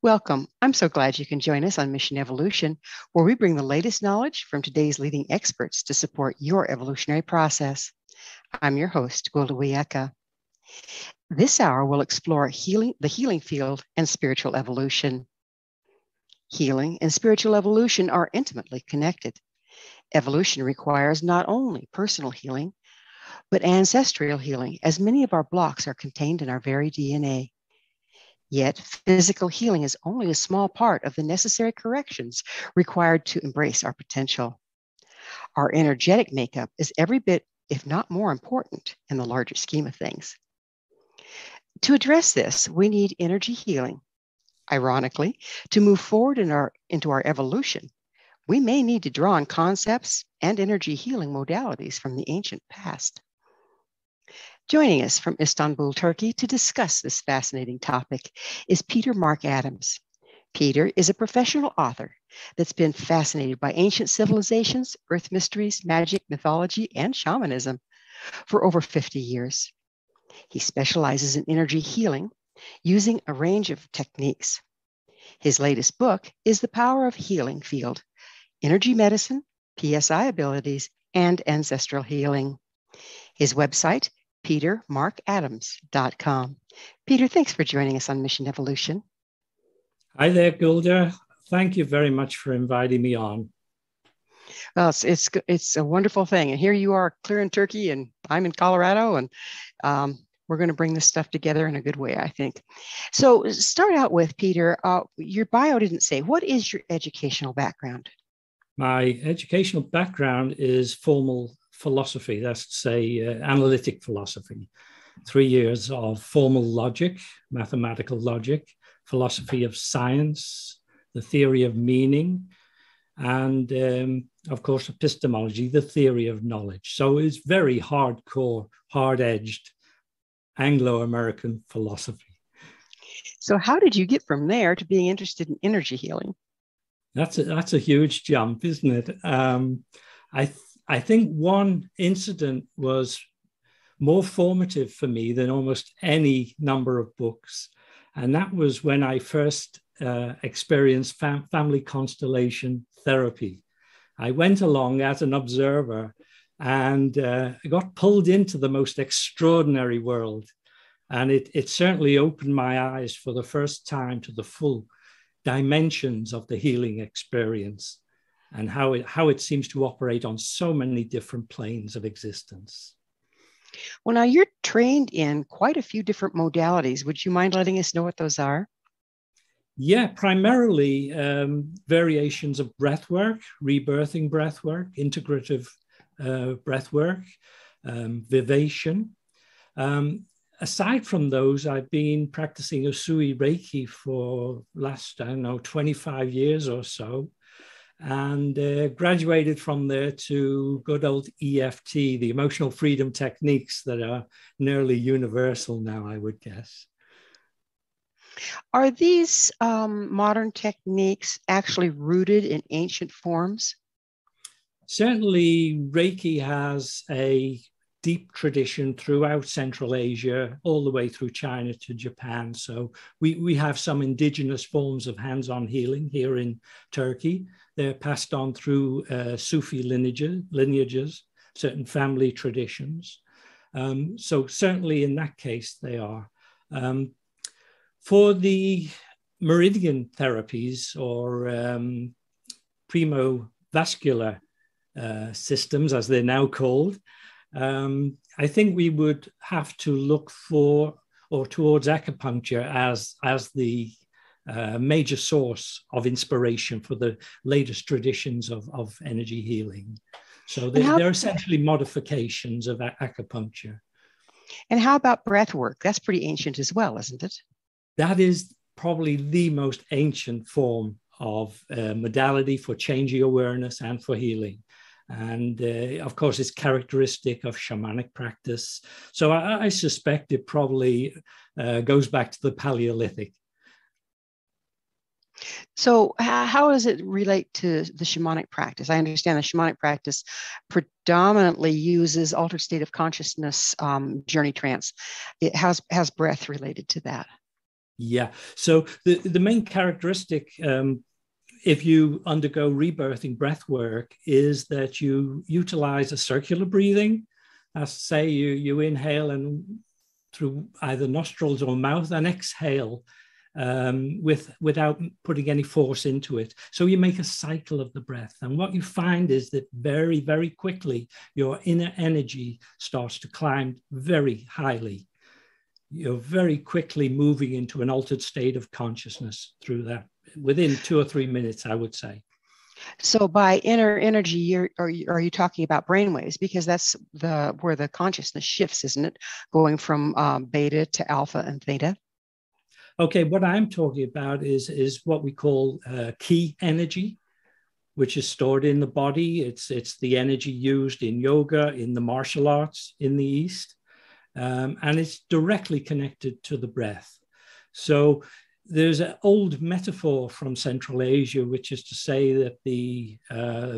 Welcome. I'm so glad you can join us on Mission Evolution, where we bring the latest knowledge from today's leading experts to support your evolutionary process. I'm your host, Gwilda Wiyaka. This hour will explore the healing field and spiritual evolution. Healing and spiritual evolution are intimately connected. Evolution requires not only personal healing, but ancestral healing, as many of our blocks are contained in our very DNA. Yet, physical healing is only a small part of the necessary corrections required to embrace our potential. Our energetic makeup is every bit, if not more important, in the larger scheme of things. To address this, we need energy healing. Ironically, to move forward into our evolution, we may need to draw on concepts and energy healing modalities from the ancient past. Joining us from Istanbul, Turkey, to discuss this fascinating topic is Peter Mark Adams. Peter is a professional author that's been fascinated by ancient civilizations, earth mysteries, magic, mythology, and shamanism for over 50 years. He specializes in energy healing using a range of techniques. His latest book is The Power of Healing Field, Energy Medicine, Psi Abilities, and Ancestral Healing. His website, petermarkadams.com. Peter, thanks for joining us on Mission Evolution. Hi there, Gwilda. Thank you very much for inviting me on. Well, it's a wonderful thing. And here you are clear in Turkey and I'm in Colorado, and we're going to bring this stuff together in a good way, I think. So start out with, Peter, your bio didn't say, what is your educational background? My educational background is formal philosophy, that's to say analytic philosophy. 3 years of formal logic, mathematical logic, philosophy of science, the theory of meaning, and of course, epistemology, the theory of knowledge. So it's very hardcore, hard-edged Anglo-American philosophy. So how did you get from there to being interested in energy healing? That's a huge jump, isn't it? I think one incident was more formative for me than almost any number of books. And that was when I first experienced family constellation therapy. I went along as an observer and I got pulled into the most extraordinary world. And it certainly opened my eyes for the first time to the full dimensions of the healing experience and how it seems to operate on so many different planes of existence. Well, now you're trained in quite a few different modalities. Would you mind letting us know what those are? Yeah, primarily variations of breathwork, rebirthing breathwork, integrative breathwork, vivation. Aside from those, I've been practicing Usui Reiki for last, 25 years or so, and graduated from there to good old EFT, the emotional freedom techniques that are nearly universal now, I would guess. Are these modern techniques actually rooted in ancient forms? Certainly, Reiki has a deep tradition throughout Central Asia, all the way through China to Japan. So we have some indigenous forms of hands-on healing here in Turkey. They're passed on through Sufi lineages, certain family traditions. So certainly in that case, they are. For the meridian therapies or primovascular systems, as they're now called, I think we would have to look for or towards acupuncture as the major source of inspiration for the latest traditions of energy healing. So they're essentially modifications of acupuncture. And how about breath work? That's pretty ancient as well, isn't it? That is probably the most ancient form of modality for changing awareness and for healing. And of course, it's characteristic of shamanic practice. So I suspect it probably goes back to the Paleolithic. So how does it relate to the shamanic practice? I understand the shamanic practice predominantly uses altered state of consciousness, journey trance. How's breath related to that? Yeah. So the main characteristic, if you undergo rebirthing breath work, is that you utilize a circular breathing. As say you inhale and through either nostrils or mouth, and exhale without putting any force into it. So you make a cycle of the breath. And what you find is that very, very quickly, your inner energy starts to climb very highly. You're very quickly moving into an altered state of consciousness through that within 2 or 3 minutes, I would say. So by inner energy, are you talking about brainwaves? Because that's where the consciousness shifts, isn't it? Going from beta to alpha and theta. Okay, what I'm talking about is what we call ki energy, which is stored in the body. It's the energy used in yoga, in the martial arts in the East, and it's directly connected to the breath. So there's an old metaphor from Central Asia, which is to say that the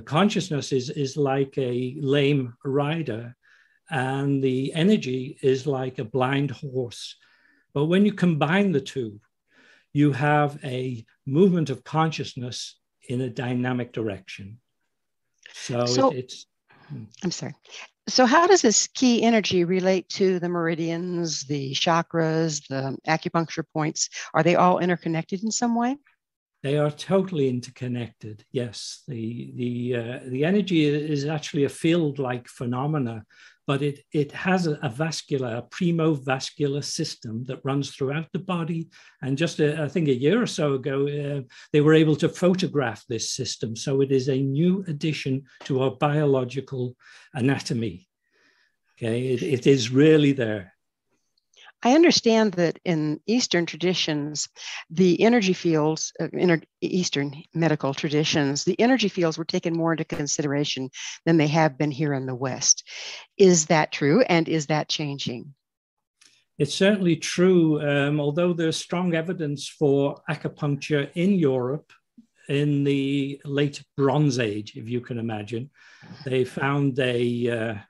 consciousness is like a lame rider, and the energy is like a blind horse. But when you combine the two, you have a movement of consciousness in a dynamic direction. So it's... I'm sorry. So how does this ki energy relate to the meridians, the chakras, the acupuncture points? Are they all interconnected in some way? They are totally interconnected. Yes, the energy is actually a field-like phenomena, but it has a vascular, a primo-vascular system that runs throughout the body. And just I think a year or so ago, they were able to photograph this system. So it is a new addition to our biological anatomy. Okay, it is really there. I understand that in Eastern traditions, the energy fields, Eastern medical traditions, the energy fields were taken more into consideration than they have been here in the West. Is that true? And is that changing? It's certainly true, although there's strong evidence for acupuncture in Europe in the late Bronze Age, if you can imagine. They found a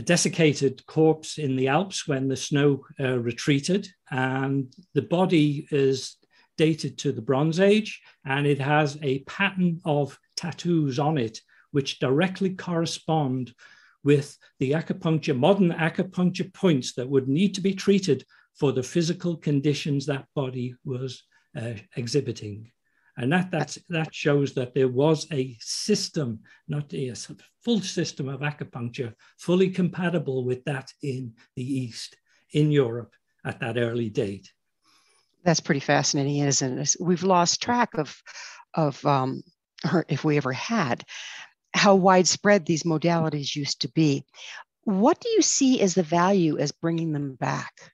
desiccated corpse in the Alps when the snow retreated, and the body is dated to the Bronze Age, and it has a pattern of tattoos on it which directly correspond with the acupuncture, modern acupuncture points that would need to be treated for the physical conditions that body was exhibiting. And that shows that there was a system, not a full system of acupuncture, fully compatible with that in the East, in Europe, at that early date. That's pretty fascinating, isn't it? We've lost track of or if we ever had, how widespread these modalities used to be. What do you see as the value as bringing them back?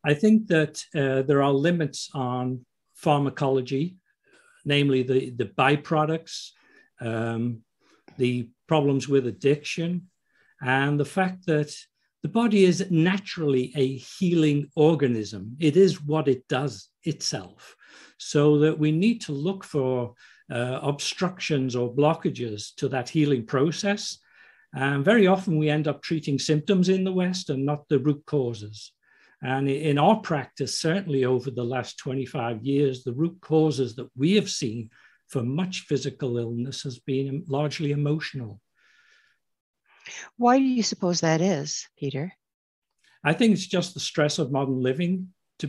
I think that there are limits on pharmacology, namely the byproducts, the problems with addiction, and the fact that the body is naturally a healing organism. It is what it does itself. So that we need to look for obstructions or blockages to that healing process. And very often we end up treating symptoms in the West and not the root causes. And in our practice, certainly over the last 25 years, the root causes that we have seen for much physical illness has been largely emotional. Why do you suppose that is, Peter? I think it's just the stress of modern living, to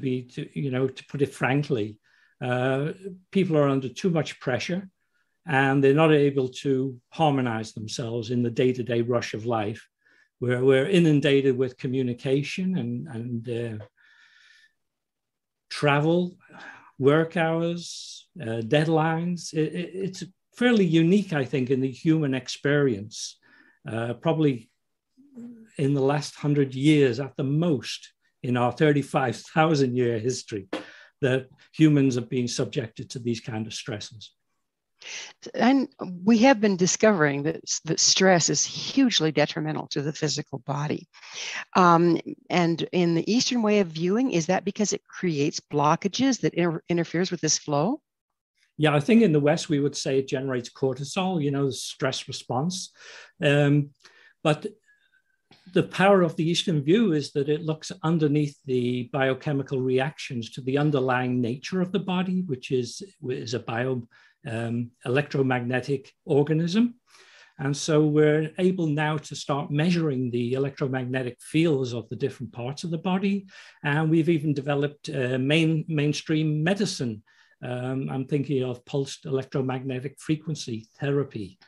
put it frankly. People are under too much pressure, and they're not able to harmonize themselves in the day-to-day rush of life. We're inundated with communication and travel, work hours, deadlines. It's fairly unique, I think, in the human experience, probably in the last 100 years at the most in our 35,000-year history, that humans have been subjected to these kind of stresses. And we have been discovering that stress is hugely detrimental to the physical body. And in the Eastern way of viewing, is that because it creates blockages that interferes with this flow? Yeah, I think in the West, we would say it generates cortisol, the stress response. But the power of the Eastern view is that it looks underneath the biochemical reactions to the underlying nature of the body, which is a electromagnetic organism. And so we're able now to start measuring the electromagnetic fields of the different parts of the body. And we've even developed mainstream medicine. I'm thinking of pulsed electromagnetic frequency therapy,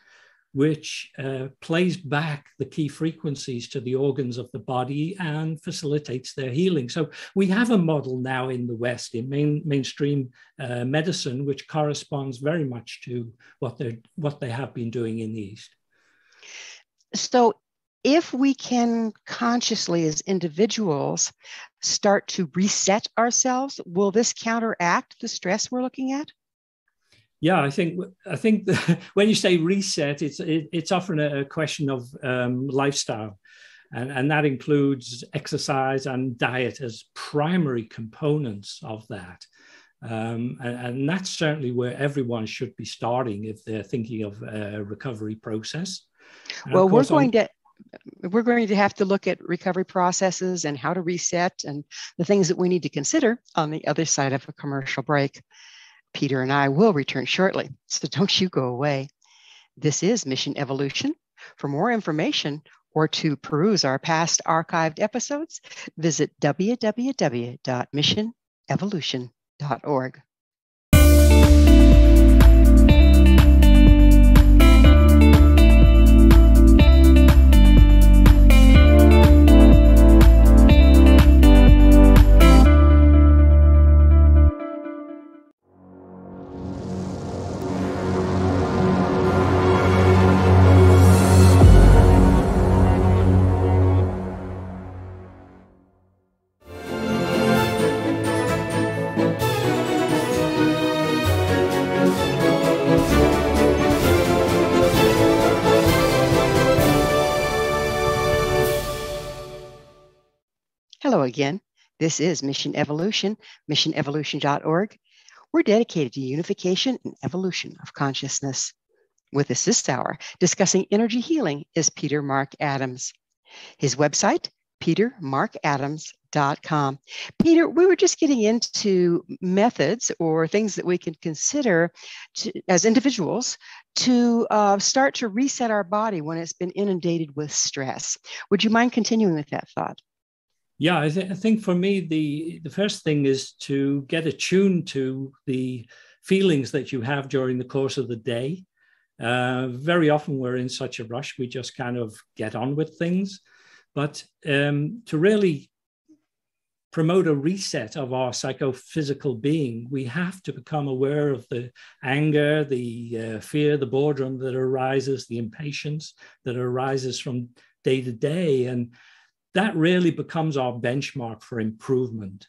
which plays back the key frequencies to the organs of the body and facilitates their healing. So we have a model now in the West, in mainstream medicine, which corresponds very much to what they have been doing in the East. So if we can consciously as individuals start to reset ourselves, will this counteract the stress we're looking at? Yeah, I think when you say reset, it's often a question of lifestyle, and that includes exercise and diet as primary components of that. And that's certainly where everyone should be starting if they're thinking of a recovery process. And well, we're going to have to look at recovery processes and how to reset and the things that we need to consider on the other side of a commercial break. Peter and I will return shortly, so don't you go away. This is Mission Evolution. For more information or to peruse our past archived episodes, visit www.missionevolution.org. Hello again. This is Mission Evolution, missionevolution.org. We're dedicated to unification and evolution of consciousness. With us this hour, discussing energy healing, is Peter Mark Adams. His website, petermarkadams.com. Peter, we were just getting into methods or things that we can consider as individuals to start to reset our body when it's been inundated with stress. Would you mind continuing with that thought? Yeah, I think for me, the first thing is to get attuned to the feelings that you have during the course of the day. Very often we're in such a rush, we just kind of get on with things. But to really promote a reset of our psychophysical being, we have to become aware of the anger, the fear, the boredom that arises, the impatience that arises from day to day. And that really becomes our benchmark for improvement.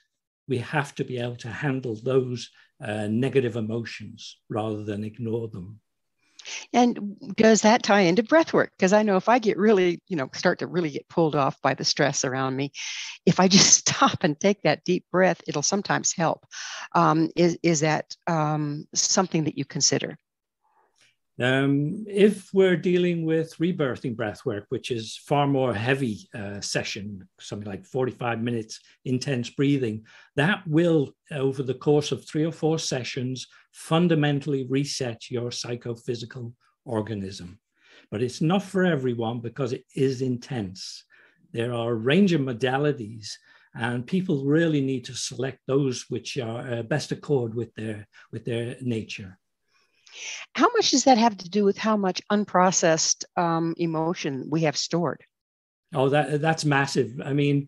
We have to be able to handle those negative emotions rather than ignore them. And does that tie into breathwork? Because I know if I get really, start to really get pulled off by the stress around me, if I just stop and take that deep breath, it'll sometimes help. Is that something that you consider? If we're dealing with rebirthing breathwork, which is far more heavy session, something like 45 minutes intense breathing, that will, over the course of 3 or 4 sessions, fundamentally reset your psychophysical organism. But it's not for everyone because it is intense. There are a range of modalities, and people really need to select those which are best accord with their nature. How much does that have to do with how much unprocessed emotion we have stored? Oh, that's massive. I mean,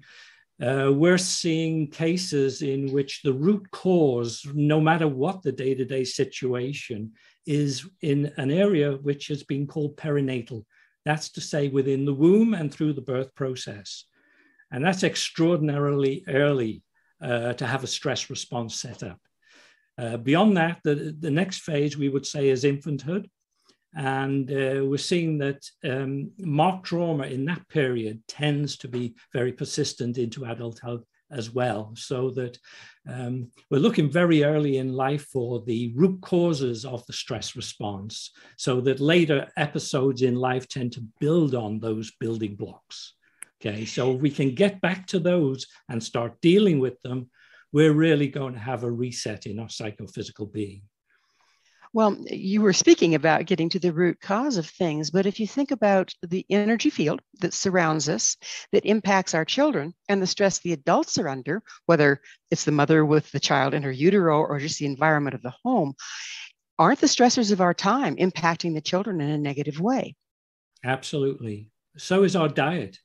we're seeing cases in which the root cause, no matter what the day-to-day situation, is in an area which has been called perinatal. That's to say within the womb and through the birth process. And that's extraordinarily early to have a stress response set up. Beyond that, the next phase we would say is infanthood. And we're seeing that marked trauma in that period tends to be very persistent into adulthood as well. So that we're looking very early in life for the root causes of the stress response, so that later episodes in life tend to build on those building blocks. Okay, so if we can get back to those and start dealing with them, we're really going to have a reset in our psychophysical being. Well, you were speaking about getting to the root cause of things, but if you think about the energy field that surrounds us, that impacts our children, and the stress the adults are under, whether it's the mother with the child in her utero or just the environment of the home, aren't the stressors of our time impacting the children in a negative way? Absolutely. So is our diet.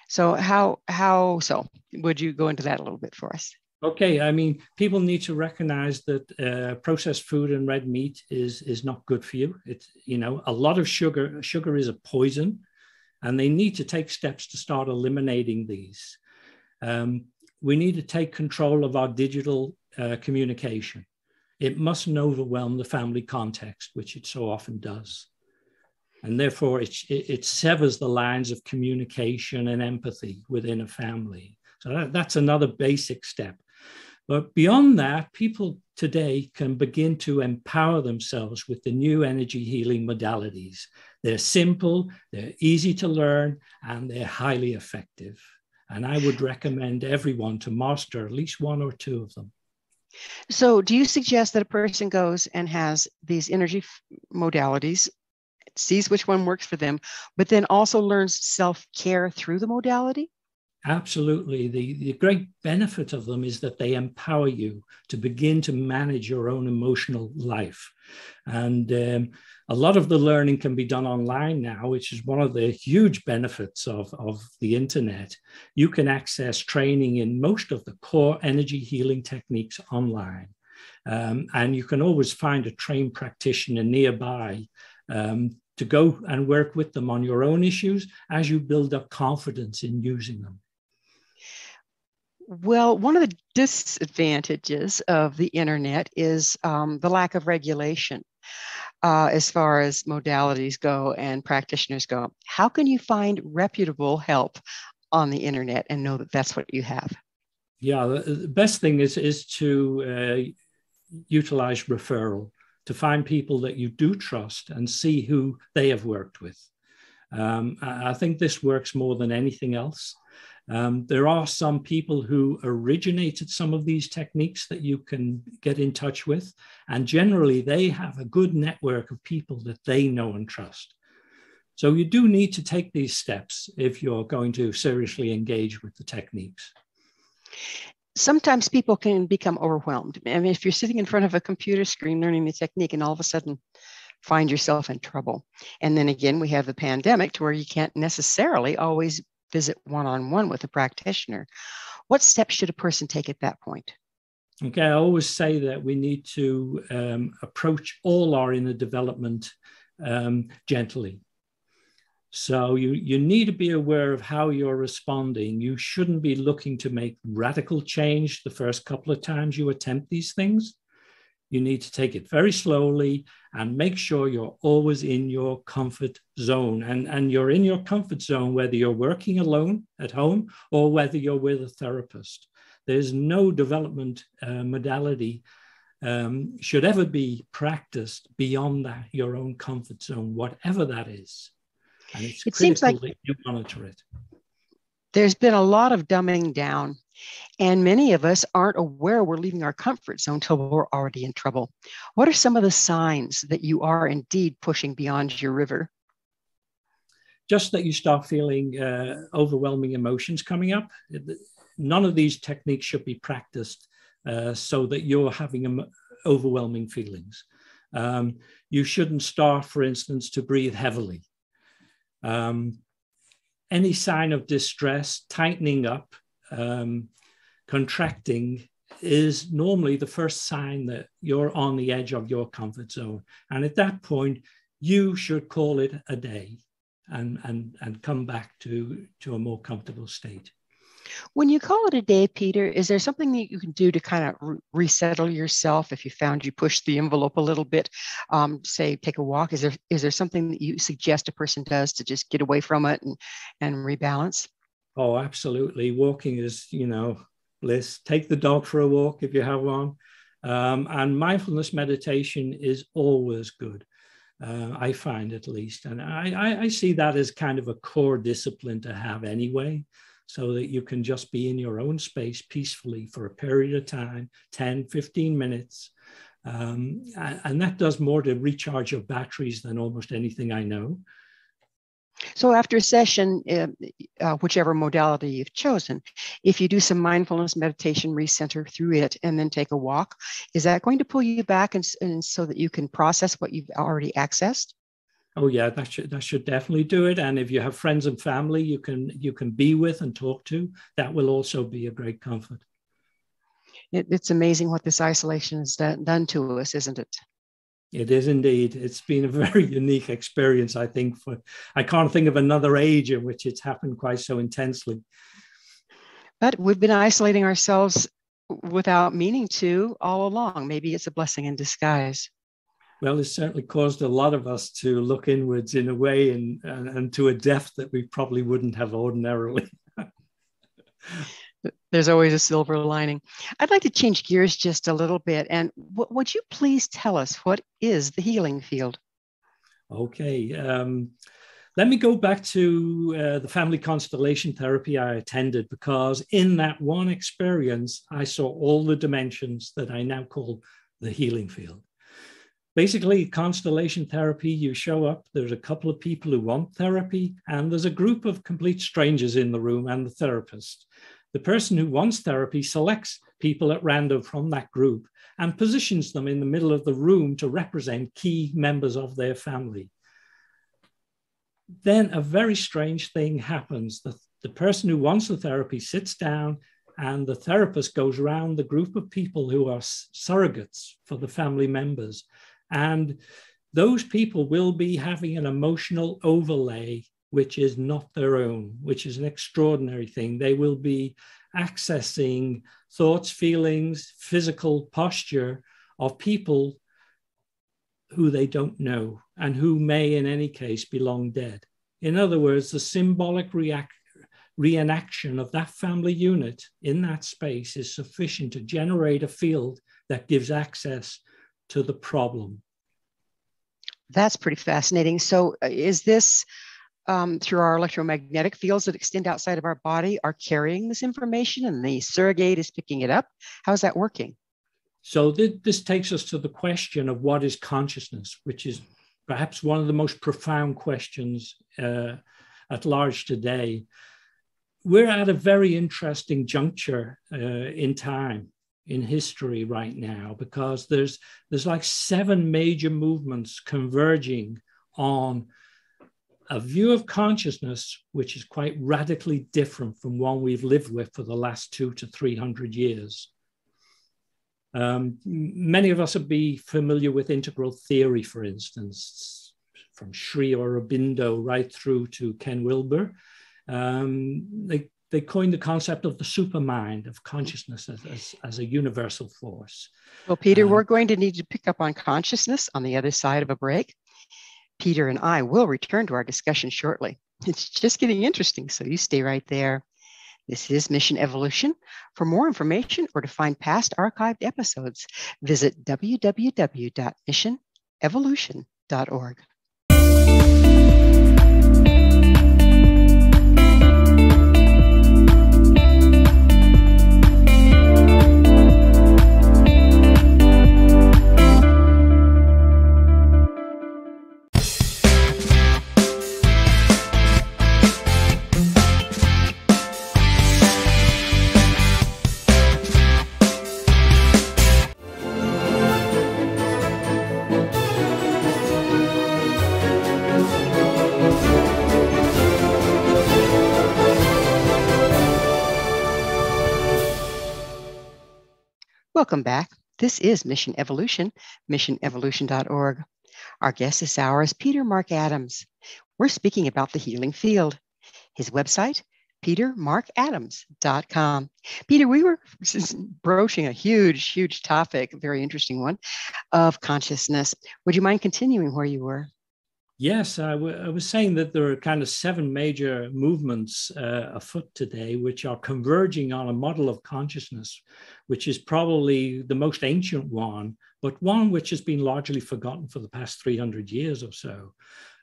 So how so? Would you go into that a little bit for us? Okay, I mean, people need to recognize that processed food and red meat is not good for you. It's, you know, a lot of sugar. Sugar is a poison, and they need to take steps to start eliminating these. We need to take control of our digital communication. It mustn't overwhelm the family context, which it so often does. And therefore, it severs the lines of communication and empathy within a family. So that's another basic step. But beyond that, people today can begin to empower themselves with the new energy healing modalities. They're simple, they're easy to learn, and they're highly effective. And I would recommend everyone to master at least one or two of them. So do you suggest that a person goes and has these energy modalities, sees which one works for them, but then also learns self-care through the modality? Absolutely. The great benefit of them is that they empower you to begin to manage your own emotional life. And a lot of the learning can be done online now, which is one of the huge benefits of the internet. You can access training in most of the core energy healing techniques online. And you can always find a trained practitioner nearby to go and work with them on your own issues as you build up confidence in using them. Well, one of the disadvantages of the internet is the lack of regulation as far as modalities go and practitioners go. How can you find reputable help on the internet and know that that's what you have? Yeah, the best thing is to utilize referral, to find people that you do trust and see who they have worked with. I think this works more than anything else. There are some people who originated some of these techniques that you can get in touch with, and generally they have a good network of people that they know and trust. So you do need to take these steps if you're going to seriously engage with the techniques. Sometimes people can become overwhelmed. I mean, if you're sitting in front of a computer screen learning the technique and all of a sudden find yourself in trouble. And then again, we have the pandemic to where you can't necessarily always visit one-on-one with a practitioner. What steps should a person take at that point? Okay, I always say that we need to approach all our inner development gently. So you need to be aware of how you're responding. You shouldn't be looking to make radical change the first couple of times you attempt these things. You need to take it very slowly and make sure you're always in your comfort zone. And you're in your comfort zone, whether you're working alone at home or whether you're with a therapist. There's no development modality should ever be practiced beyond that, your own comfort zone, whatever that is. And it's critical that you monitor it. There's been a lot of dumbing down, and many of us aren't aware we're leaving our comfort zone until we're already in trouble. What are some of the signs that you are indeed pushing beyond your river? Just that you start feeling overwhelming emotions coming up. None of these techniques should be practiced so that you're having overwhelming feelings. You shouldn't start, for instance, to breathe heavily. Any sign of distress, tightening up, contracting is normally the first sign that you're on the edge of your comfort zone. And at that point, you should call it a day and come back to a more comfortable state. When you call it a day, Peter, is there something that you can do to kind of resettle yourself if you found you pushed the envelope a little bit? Say, take a walk. Is there something that you suggest a person does to just get away from it and rebalance? Oh, absolutely. Walking is, bliss. Take the dog for a walk if you have one. And mindfulness meditation is always good. I find at least. And I see that as kind of a core discipline to have anyway, so that you can just be in your own space peacefully for a period of time, 10, 15 minutes. And that does more to recharge your batteries than almost anything I know. So after a session, whichever modality you've chosen, if you do some mindfulness meditation, recenter through it, and then take a walk, is that going to pull you back and so that you can process what you've already accessed? Oh yeah, that should definitely do it. And if you have friends and family you can be with and talk to, that will also be a great comfort. It's amazing what this isolation has done to us, isn't it? It is indeed. It's been a very unique experience, I think. I can't think of another age in which it's happened quite so intensely. But we've been isolating ourselves without meaning to all along. Maybe it's a blessing in disguise. Well, it's certainly caused a lot of us to look inwards in a way and to a depth that we probably wouldn't have ordinarily. There's always a silver lining. I'd like to change gears just a little bit. And would you please tell us, what is the healing field? Okay. Let me go back to the family constellation therapy I attended, because in that one experience, I saw all the dimensions that I now call the healing field. Basically, constellation therapy, you show up, there's a couple of people who want therapy, and there's a group of complete strangers in the room and the therapist. The person who wants therapy selects people at random from that group and positions them in the middle of the room to represent key members of their family. Then a very strange thing happens. The person who wants the therapy sits down, and the therapist goes around the group of people who are surrogates for the family members. And those people will be having an emotional overlay which is not their own, which is an extraordinary thing. They will be accessing thoughts, feelings, physical posture of people who they don't know and who may in any case be long dead. In other words, the symbolic reenaction of that family unit in that space is sufficient to generate a field that gives access to the problem. That's pretty fascinating. So is this through our electromagnetic fields that extend outside of our body are carrying this information and the surrogate is picking it up? How's that working? So this takes us to the question of what is consciousness, which is perhaps one of the most profound questions at large today. We're at a very interesting juncture in time, in history right now, because there's like 7 major movements converging on a view of consciousness which is quite radically different from one we've lived with for the last 200 to 300 years. Many of us would be familiar with integral theory, for instance, from Sri Aurobindo right through to Ken Wilber. They coined the concept of the supermind, of consciousness as a universal force. Well, Peter, we're going to need to pick up on consciousness on the other side of a break. Peter and I will return to our discussion shortly. It's just getting interesting, so you stay right there. This is Mission Evolution. For more information or to find past archived episodes, visit www.missionevolution.org. Welcome back. This is Mission Evolution, missionevolution.org. Our guest this hour is Peter Mark Adams. We're speaking about the healing field. His website, petermarkadams.com. Peter, we were broaching a huge topic, a very interesting one, of consciousness. Would you mind continuing where you were? Yes, I was saying that there are kind of 7 major movements afoot today, which are converging on a model of consciousness, which is probably the most ancient one, but one which has been largely forgotten for the past 300 years or so.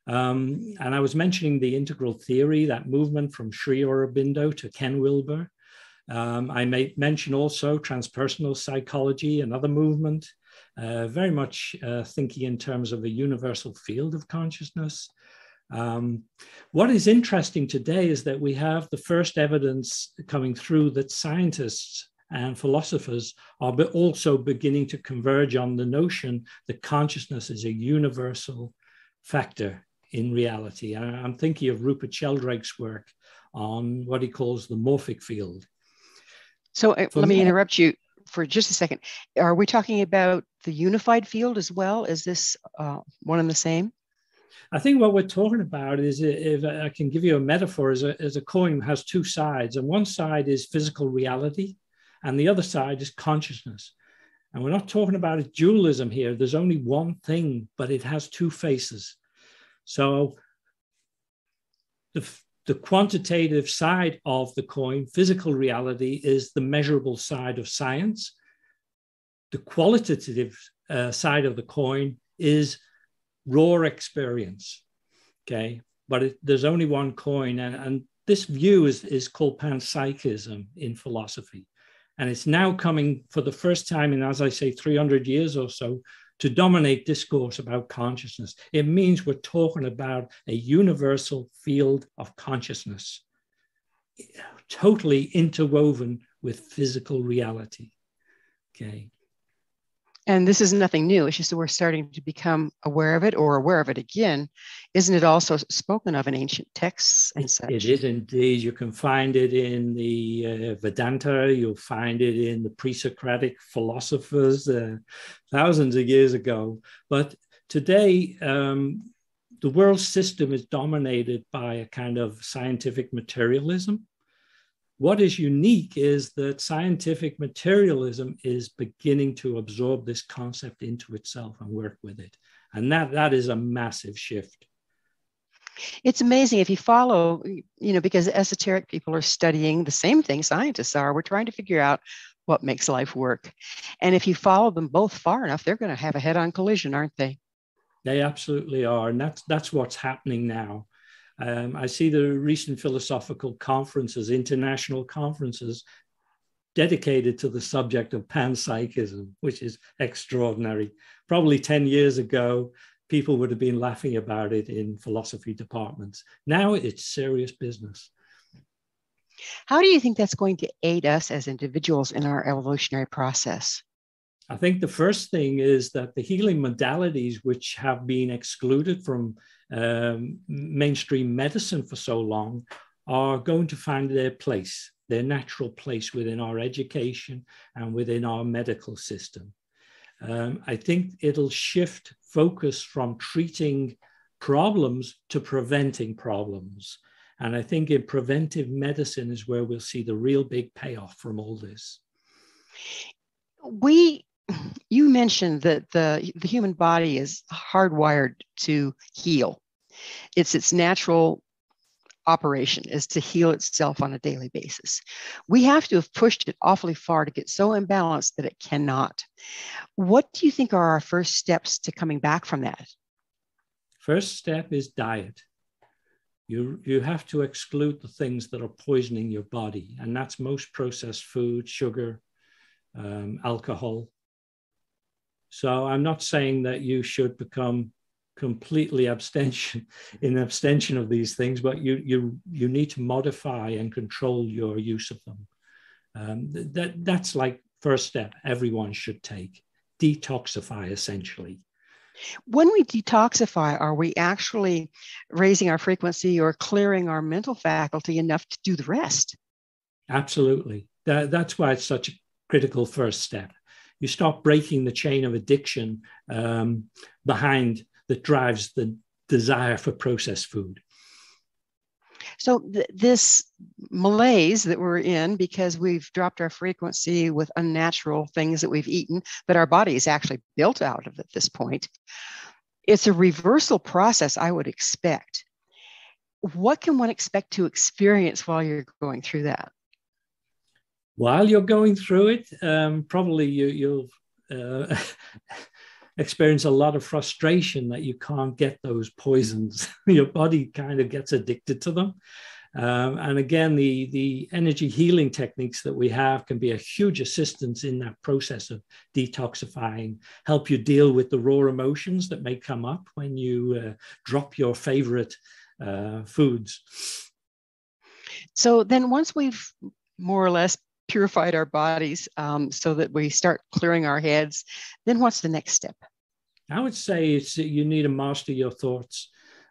And I was mentioning the integral theory, that movement from Sri Aurobindo to Ken Wilber. I may mention also transpersonal psychology, another movement. Very much thinking in terms of a universal field of consciousness. What is interesting today is that we have the first evidence coming through that scientists and philosophers are also beginning to converge on the notion that consciousness is a universal factor in reality. And I'm thinking of Rupert Sheldrake's work on what he calls the morphic field. So let me interrupt you for just a second. Are we talking about the unified field as well? Is this one and the same? I think what we're talking about is, if I can give you a metaphor, is a coin has 2 sides, and one side is physical reality and the other side is consciousness. And we're not talking about a dualism here. There's only one thing, but it has 2 faces. So the quantitative side of the coin, physical reality, is the measurable side of science. The qualitative side of the coin is raw experience, okay? But there's only one coin, and this view is called panpsychism in philosophy. And it's now coming for the first time in, as I say, 300 years or so, to dominate discourse about consciousness. It means we're talking about a universal field of consciousness, totally interwoven with physical reality, okay? And this is nothing new. It's just that we're starting to become aware of it, or aware of it again. Isn't it also spoken of in ancient texts and such? It is indeed. You can find it in the Vedanta. You'll find it in the pre-Socratic philosophers thousands of years ago. But today, the world system is dominated by a kind of scientific materialism. What is unique is that scientific materialism is beginning to absorb this concept into itself and work with it. And that is a massive shift. It's amazing if you follow, because esoteric people are studying the same thing scientists are. We're trying to figure out what makes life work. And if you follow them both far enough, they're going to have a head-on collision, aren't they? They absolutely are. And that's what's happening now. I see the recent philosophical conferences, international conferences, dedicated to the subject of panpsychism, which is extraordinary. Probably 10 years ago, people would have been laughing about it in philosophy departments. Now it's serious business. How do you think that's going to aid us as individuals in our evolutionary process? I think the first thing is that the healing modalities, which have been excluded from mainstream medicine for so long, are going to find their place, their natural place within our education and within our medical system. I think it'll shift focus from treating problems to preventing problems. And I think in preventive medicine is where we'll see the real big payoff from all this. You mentioned that the human body is hardwired to heal. It's its natural operation is to heal itself on a daily basis. We have to have pushed it awfully far to get so imbalanced that it cannot. What do you think are our first steps to coming back from that? First step is diet. You have to exclude the things that are poisoning your body, and that's most processed food, sugar, alcohol. So I'm not saying that you should become completely abstention of these things, but you need to modify and control your use of them. That's like first step everyone should take. Detoxify, essentially. When we detoxify, are we actually raising our frequency or clearing our mental faculty enough to do the rest? Absolutely. That's why it's such a critical first step. You start breaking the chain of addiction behind that drives the desire for processed food. So this malaise that we're in because we've dropped our frequency with unnatural things that we've eaten that our body is actually built out of at this point, It's a reversal process, I would expect. What can one expect to experience while you're going through that? While you're going through it, probably you'll experience a lot of frustration that you can't get those poisons. Your body kind of gets addicted to them. And again, the energy healing techniques that we have can be a huge assistance in that process of detoxifying, help you deal with the raw emotions that may come up when you drop your favorite foods. So then once we've more or less purified our bodies so that we start clearing our heads, then what's the next step? I would say you need to master your thoughts.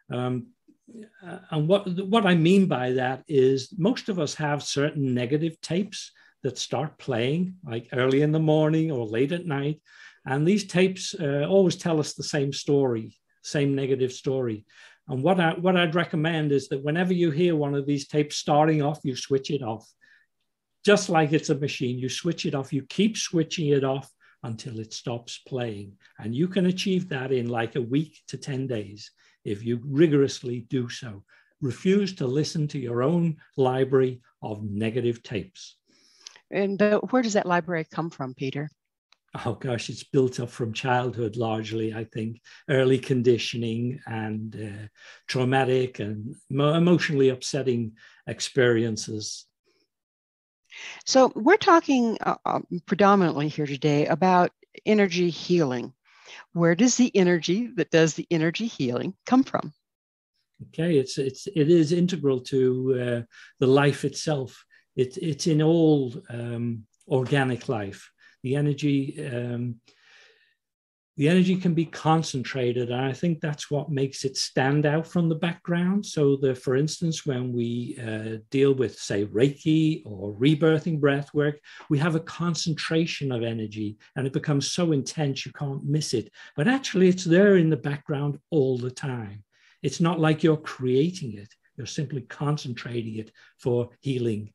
And what I mean by that is most of us have certain negative tapes that start playing like early in the morning or late at night. And these tapes always tell us the same story, same negative story. And what I'd recommend is that whenever you hear one of these tapes starting off, you switch it off. Just like it's a machine, you switch it off, you keep switching it off until it stops playing. And you can achieve that in like a week to 10 days. If you rigorously do so. Refuse to listen to your own library of negative tapes. And where does that library come from, Peter? Oh gosh, it's built up from childhood largely, I think. Early conditioning and traumatic and emotionally upsetting experiences. So we're talking predominantly here today about energy healing. Where does the energy that does the energy healing come from? Okay, it is integral to the life itself. It's in all organic life. The energy can be concentrated, and I think that's what makes it stand out from the background. So that, for instance, when we deal with, say, Reiki or rebirthing breathwork, we have a concentration of energy, and it becomes so intense you can't miss it. But actually, it's there in the background all the time. It's not like you're creating it. You're simply concentrating it for healing.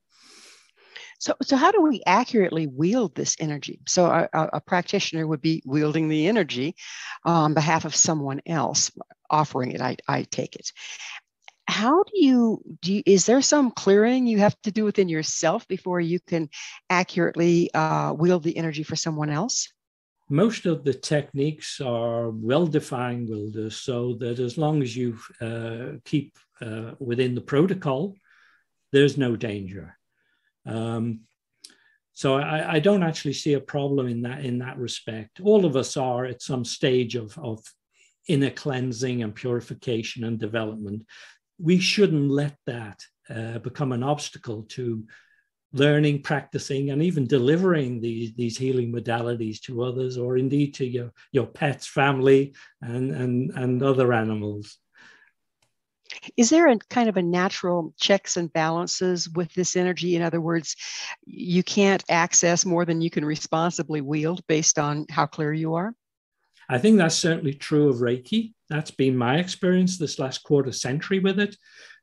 So how do we accurately wield this energy? So a practitioner would be wielding the energy on behalf of someone else, offering it, I take it. How do you, is there some clearing you have to do within yourself before you can accurately wield the energy for someone else? Most of the techniques are well-defined, Gwilda, so that as long as you keep within the protocol, there's no danger. So I don't actually see a problem in that respect. All of us are at some stage of inner cleansing and purification and development. We shouldn't let that become an obstacle to learning, practicing, and even delivering these healing modalities to others, or indeed to your pets, family, and other animals. Is there a kind of a natural checks and balances with this energy? In other words, you can't access more than you can responsibly wield based on how clear you are? I think that's certainly true of Reiki. That's been my experience this last quarter century with it.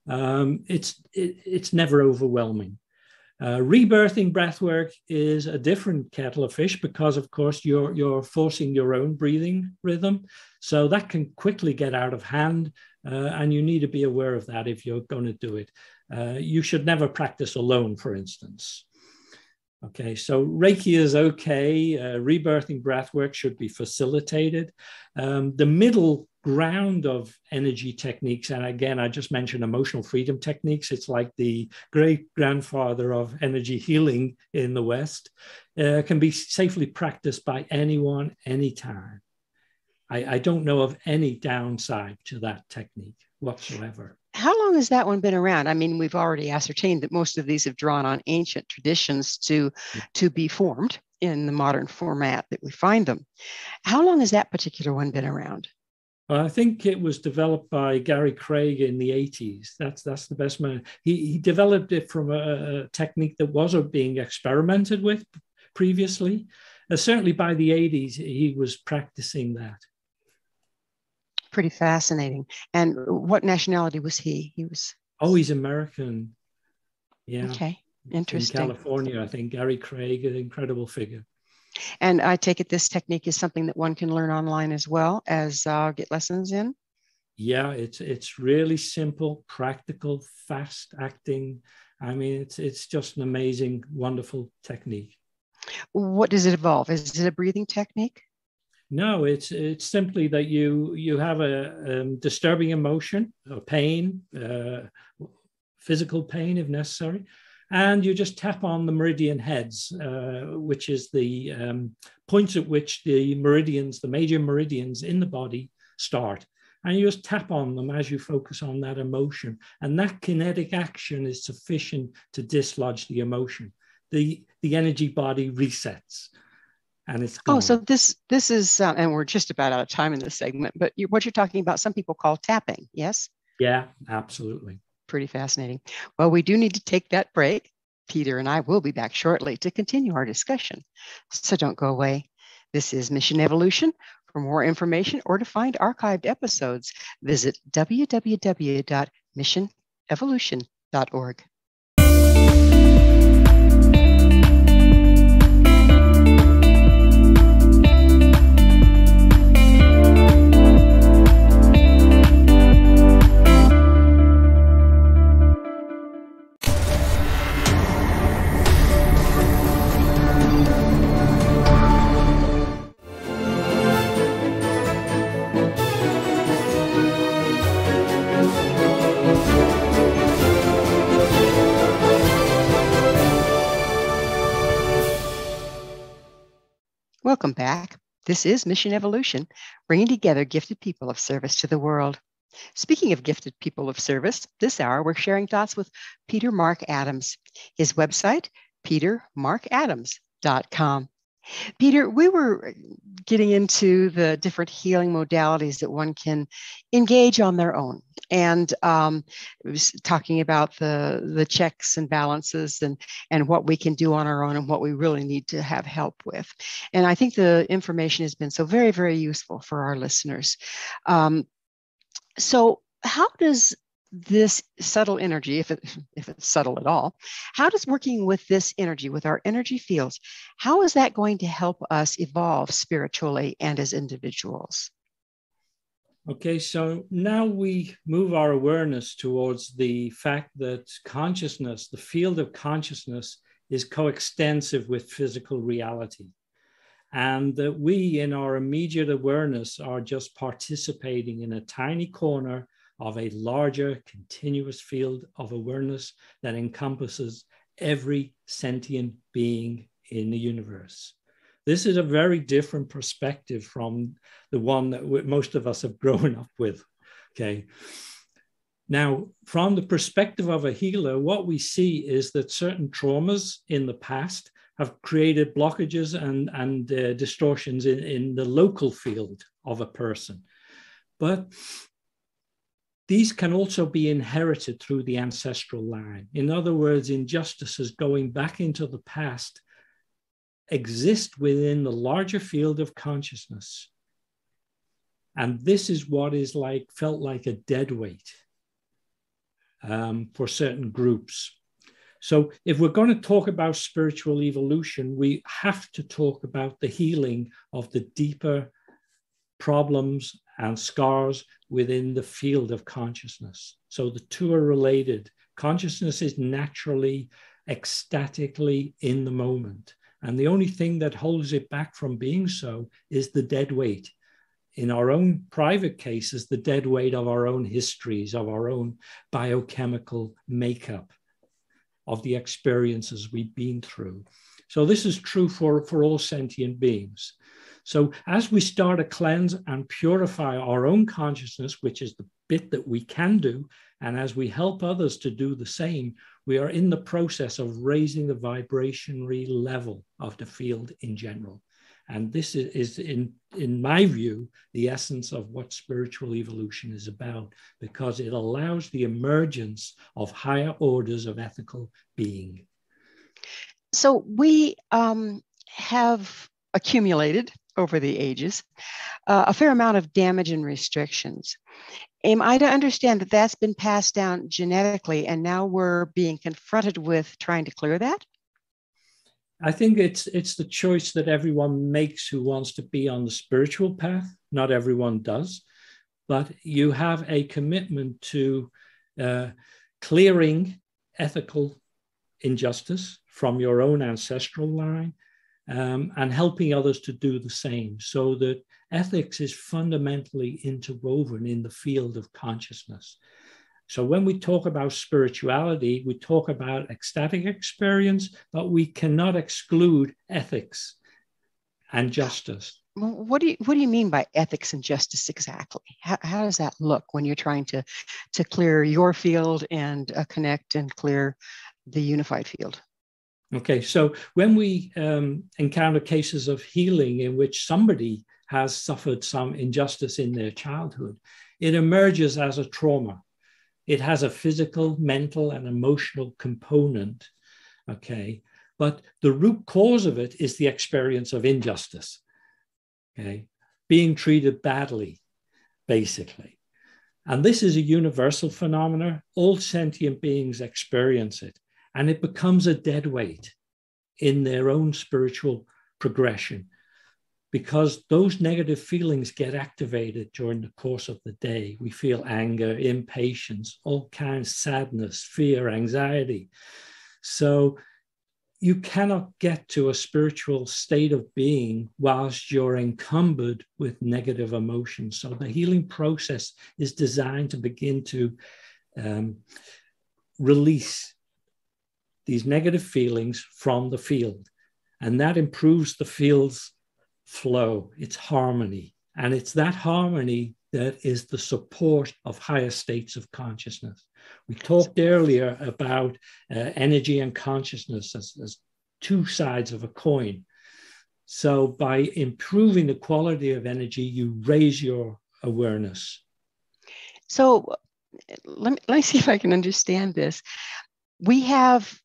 It's never overwhelming. Rebirthing breathwork is a different kettle of fish because, of course, you're forcing your own breathing rhythm. So that can quickly get out of hand, and you need to be aware of that if you're going to do it. You should never practice alone, for instance. Okay, so Reiki is okay. Rebirthing breathwork should be facilitated. The middle ground of energy techniques, and again, I just mentioned emotional freedom techniques. It's like the great grandfather of energy healing in the West, can be safely practiced by anyone, anytime. I don't know of any downside to that technique whatsoever. How long has that one been around? I mean, we've already ascertained that most of these have drawn on ancient traditions to be formed in the modern format that we find them. How long has that particular one been around? Well, I think it was developed by Gary Craig in the 80s. That's the best man. He developed it from a technique that was being experimented with previously. Certainly by the 80s, he was practicing that. Pretty fascinating. And what nationality was he? He was. Oh, he's American. Yeah. Okay. Interesting. In California, I think. Gary Craig, an incredible figure. And I take it this technique is something that one can learn online as well as get lessons in? Yeah, it's really simple, practical, fast acting. I mean, it's just an amazing, wonderful technique. What does it involve? Is it a breathing technique? No, it's simply that you have a disturbing emotion, or pain, physical pain if necessary, and you just tap on the meridian heads, which is the points at which the meridians, the major meridians in the body start. And you just tap on them as you focus on that emotion. And that kinetic action is sufficient to dislodge the emotion. The energy body resets and it's gone. Oh, so this is, and we're just about out of time in this segment, but what you're talking about, some people call tapping, yes? Yeah, absolutely. Pretty fascinating. Well, we do need to take that break. Peter and I will be back shortly to continue our discussion. So don't go away. This is Mission Evolution. For more information or to find archived episodes, visit www.missionevolution.org. Welcome back. This is Mission Evolution, bringing together gifted people of service to the world. Speaking of gifted people of service, this hour we're sharing thoughts with Peter Mark Adams. His website, petermarkadams.com. Peter, we were getting into the different healing modalities that one can engage on their own. And was talking about the checks and balances and what we can do on our own and what we really need to have help with. And I think the information has been so very, very useful for our listeners. So how does this subtle energy, if it's subtle at all, how does working with this energy, with our energy fields, how is that going to help us evolve spiritually and as individuals? Okay, so now we move our awareness towards the fact that consciousness, the field of consciousness, is coextensive with physical reality. And that we, in our immediate awareness, are just participating in a tiny corner of a larger continuous field of awareness that encompasses every sentient being in the universe. This is a very different perspective from the one that most of us have grown up with, okay? Now, from the perspective of a healer, what we see is that certain traumas in the past have created blockages and distortions in the local field of a person. But these can also be inherited through the ancestral line. In other words, injustices going back into the past exist within the larger field of consciousness. And this is what is felt like a dead weight for certain groups. So if we're going to talk about spiritual evolution, we have to talk about the healing of the deeper problems and scars within the field of consciousness. So the two are related. Consciousness is naturally, ecstatically in the moment. And the only thing that holds it back from being so is the dead weight. In our own private cases, the dead weight of our own histories, of our own biochemical makeup, of the experiences we've been through. So this is true for all sentient beings. So as we start to cleanse and purify our own consciousness, which is the bit that we can do, and as we help others to do the same, we are in the process of raising the vibrationary level of the field in general. And this is in my view, the essence of what spiritual evolution is about, because it allows the emergence of higher orders of ethical being. So we have accumulated over the ages a fair amount of damage and restrictions. Am I to understand that that's been passed down genetically and now we're being confronted with trying to clear that? I think it's the choice that everyone makes who wants to be on the spiritual path. Not everyone does, but you have a commitment to clearing ethical injustice from your own ancestral line, and helping others to do the same, so that ethics is fundamentally interwoven in the field of consciousness. So when we talk about spirituality, we talk about ecstatic experience, but we cannot exclude ethics and justice. What do you mean by ethics and justice exactly? How does that look when you're trying to clear your field and connect and clear the unified field? Okay, so when we encounter cases of healing in which somebody has suffered some injustice in their childhood, it emerges as a trauma. It has a physical, mental, and emotional component, okay? But the root cause of it is the experience of injustice, okay? Being treated badly, basically. And this is a universal phenomenon. All sentient beings experience it. And it becomes a dead weight in their own spiritual progression, because those negative feelings get activated during the course of the day. We feel anger, impatience, all kinds, sadness, fear, anxiety. So you cannot get to a spiritual state of being whilst you're encumbered with negative emotions. So the healing process is designed to begin to release these negative feelings from the field. And that improves the field's flow, its harmony. And it's that harmony that is the support of higher states of consciousness. We talked earlier about energy and consciousness as two sides of a coin. So by improving the quality of energy, you raise your awareness. So let me see if I can understand this. We have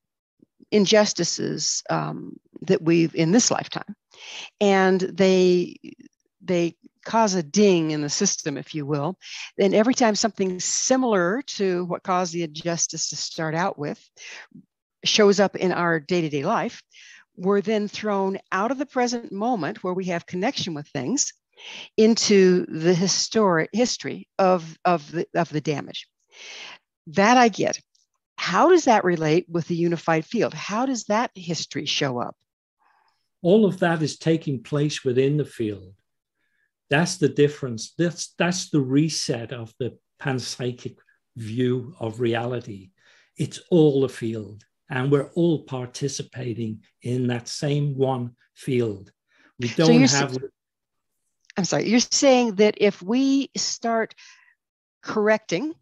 injustices that we've in this lifetime, and they cause a ding in the system, if you will. And every time something similar to what caused the injustice to start out with shows up in our day-to-day life, we're then thrown out of the present moment where we have connection with things into the history of the damage. That I get. How does that relate with the unified field? How does that history show up? All of that is taking place within the field. That's the difference. That's the reset of the panpsychic view of reality. It's all the field, and we're all participating in that same one field. We don't have... I'm sorry, you're saying that if we start correcting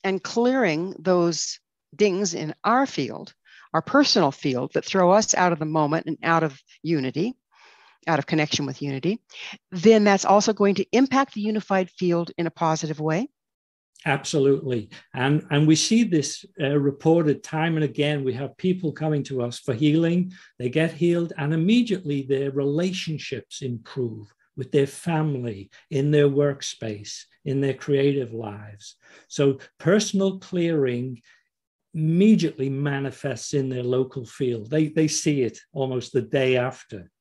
and clearing those dings in our field, our personal field, that throw us out of the moment and out of unity, out of connection with unity, then that's also going to impact the unified field in a positive way? Absolutely. And we see this reported time and again. We have people coming to us for healing. They get healed, and immediately their relationships improve with their family, in their workspace, in their creative lives. So personal clearing immediately manifests in their local field. They see it almost the day after.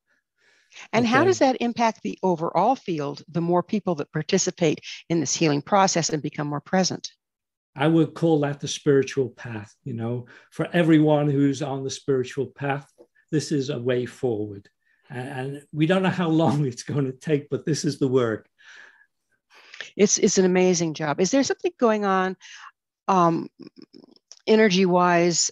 And how does that impact the overall field, the more people that participate in this healing process and become more present? I would call that the spiritual path. You know, for everyone who's on the spiritual path, this is a way forward. And we don't know how long it's going to take, but this is the work. It's an amazing job. Is there something going on energy-wise,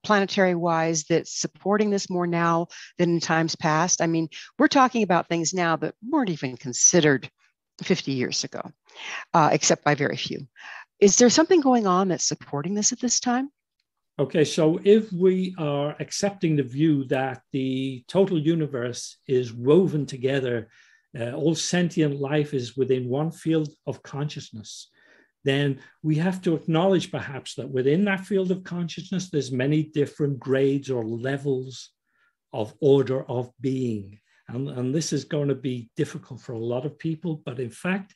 planetary-wise, that's supporting this more now than in times past? I mean, we're talking about things now that weren't even considered 50 years ago, except by very few. Is there something going on that's supporting this at this time? Okay, so if we are accepting the view that the total universe is woven together, all sentient life is within one field of consciousness, then we have to acknowledge perhaps that within that field of consciousness, there's many different grades or levels of order of being. And this is going to be difficult for a lot of people, but in fact,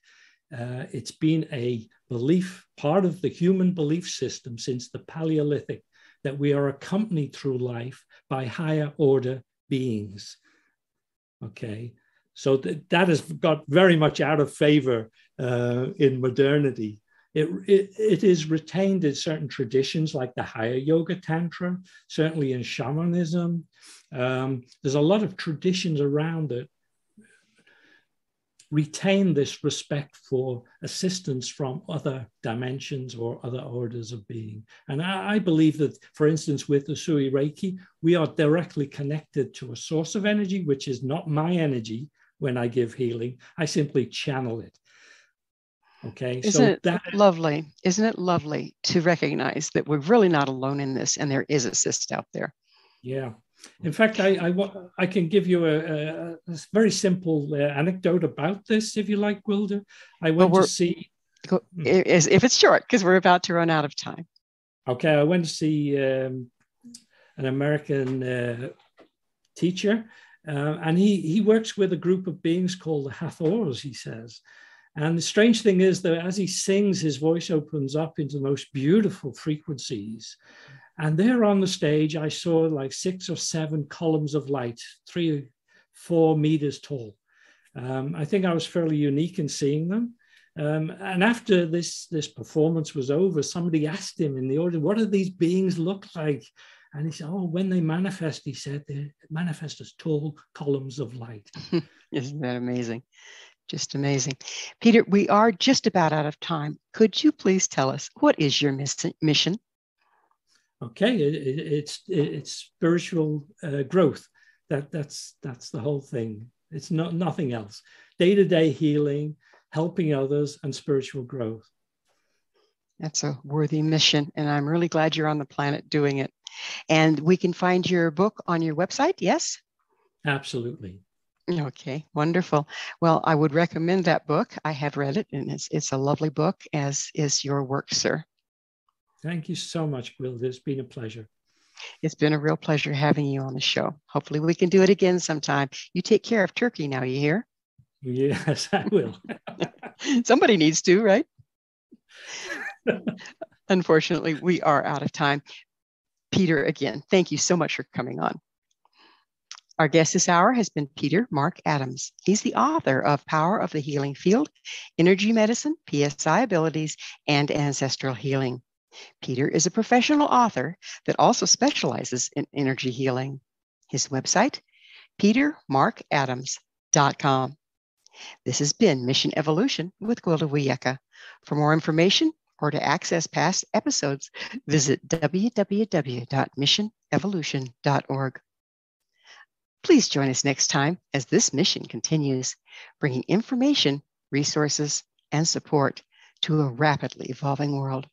it's been a belief, part of the human belief system since the Paleolithic, that we are accompanied through life by higher order beings. Okay, so that has got very much out of favor in modernity. It is retained in certain traditions like the higher yoga tantra, certainly in shamanism. There's a lot of traditions around it retain this respect for assistance from other dimensions or other orders of being. And I believe that, for instance, with Usui Reiki, we are directly connected to a source of energy, which is not my energy when I give healing. I simply channel it. Okay, Isn't it lovely? Isn't it lovely to recognize that we're really not alone in this and there is assist out there? Yeah. In fact, I can give you a very simple anecdote about this, if you like, Gwilda. I went to see... If it's short, because we're about to run out of time. Okay, I went to see an American teacher, and he works with a group of beings called the Hathors, he says. And the strange thing is that as he sings, his voice opens up into the most beautiful frequencies. And there on the stage, I saw like 6 or 7 columns of light, 3 or 4 meters tall. I think I was fairly unique in seeing them. And after this performance was over, somebody asked him in the audience, what do these beings look like? And he said, oh, when they manifest, he said, they manifest as tall columns of light. Isn't that amazing? Just amazing. Peter, we are just about out of time. Could you please tell us, what is your mission? Okay, it's spiritual growth. That's the whole thing. It's nothing else. Day-to-day healing, helping others, and spiritual growth. That's a worthy mission, and I'm really glad you're on the planet doing it. And we can find your book on your website, yes? Absolutely. Okay, wonderful. Well, I would recommend that book. I have read it, and it's a lovely book, as is your work, sir. Thank you so much, Gwilda. It's been a pleasure. It's been a real pleasure having you on the show. Hopefully we can do it again sometime. You take care of Turkey now, you hear? Yes, I will. Somebody needs to, right? Unfortunately, we are out of time. Peter, again, thank you so much for coming on. Our guest this hour has been Peter Mark Adams. He's the author of Power of the Healing Field, Energy Medicine, Psi Abilities, and Ancestral Healing. Peter is a professional author that also specializes in energy healing. His website, petermarkadams.com. This has been Mission Evolution with Gwilda Wiyaka. For more information or to access past episodes, visit www.missionevolution.org. Please join us next time as this mission continues, bringing information, resources, and support to a rapidly evolving world.